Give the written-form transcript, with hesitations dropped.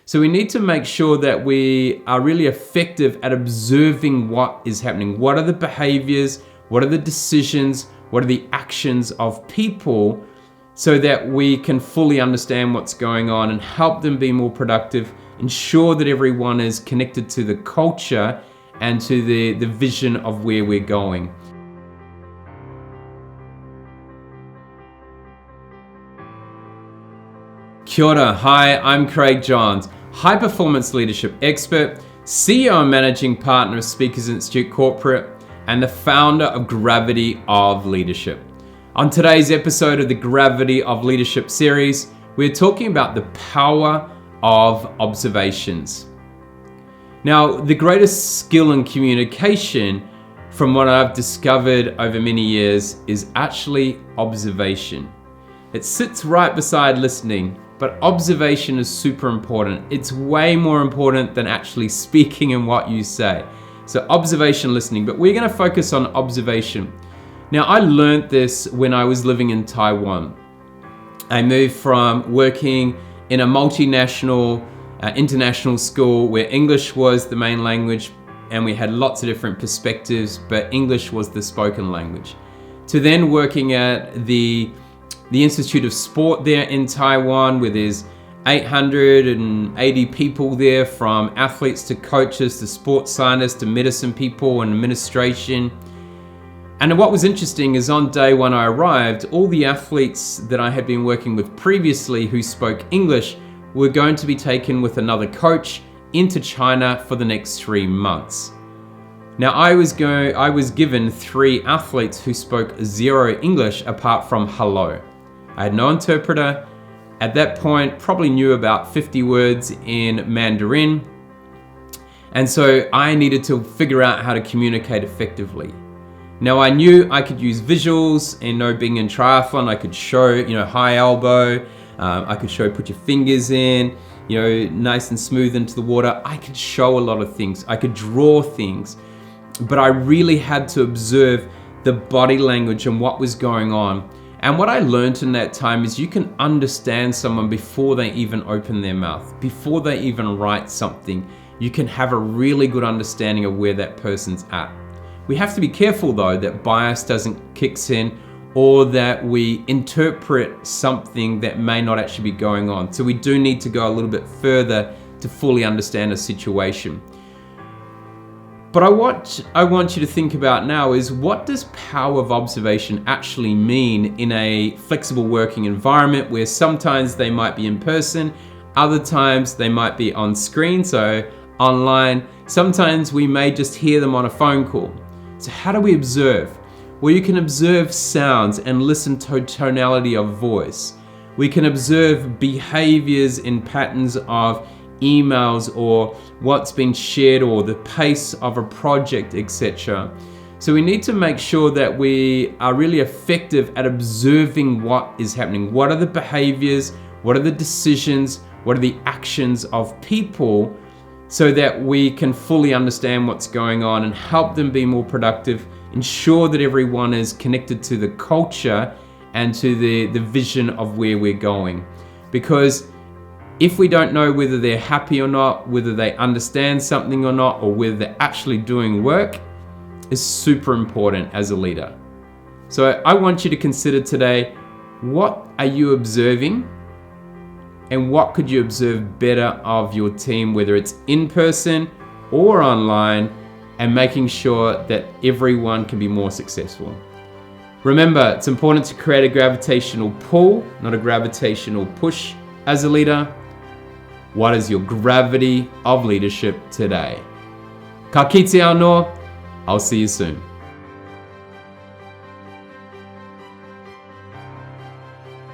So we need to make sure that we are really effective at observing what is happening. What are the behaviors? What are the decisions? What are the actions of people, so that we can fully understand what's going on and help them be more productive, ensure that everyone is connected to the culture and to the vision of where we're going. Kia ora, hi, I'm Craig Johns, high performance leadership expert, CEO and managing partner of Speakers Institute Corporate, and the founder of Gravity of Leadership. On today's episode of the Gravity of Leadership series, we're talking about the power of observations. Now, the greatest skill in communication, from what I've discovered over many years, is actually observation. It sits right beside listening, but observation is super important. It's way more important than actually speaking and what you say. So observation, listening, but we're going to focus on observation. Now, I learned this when I was living in Taiwan. I moved from working in a multinational, international school where English was the main language and we had lots of different perspectives, but English was the spoken language, to then working at the Institute of Sport there in Taiwan, where there's 880 people there, from athletes to coaches to sports scientists to medicine people and administration. And what was interesting is on day one I arrived, all the athletes that I had been working with previously who spoke English were going to be taken with another coach into China for the next 3 months. Now I was given 3 athletes who spoke 0 English apart from hello. I had no interpreter. At that point, probably knew about 50 words in Mandarin. And so I needed to figure out how to communicate effectively. Now I knew I could use visuals, and being in triathlon, I could show, high elbow. I could show put your fingers in, nice and smooth into the water. I could show a lot of things. I could draw things, but I really had to observe the body language and what was going on. And what I learned in that time is you can understand someone before they even open their mouth, before they even write something. You can have a really good understanding of where that person's at. We have to be careful though that bias doesn't kick in, or that we interpret something that may not actually be going on. So we do need to go a little bit further to fully understand a situation. But I want you to think about now is, what does power of observation actually mean in a flexible working environment where sometimes they might be in person, other times they might be on screen, so online. Sometimes we may just hear them on a phone call. So how do we observe? Well, you can observe sounds and listen to tonality of voice. We can observe behaviors in patterns of emails or what's been shared or the pace of a project, etc. So we need to make sure that we are really effective at observing what is happening. What are the behaviors? What are the decisions? What are the actions of people, so that we can fully understand what's going on and help them be more productive, ensure that everyone is connected to the culture and to the vision of where we're going. Because if we don't know whether they're happy or not, whether they understand something or not, or whether they're actually doing work, is super important as a leader. So I want you to consider today, what are you observing? And what could you observe better of your team, whether it's in person or online, and making sure that everyone can be more successful. Remember, it's important to create a gravitational pull, not a gravitational push as a leader. What is your gravity of leadership today? Ka kite anō. I'll see you soon.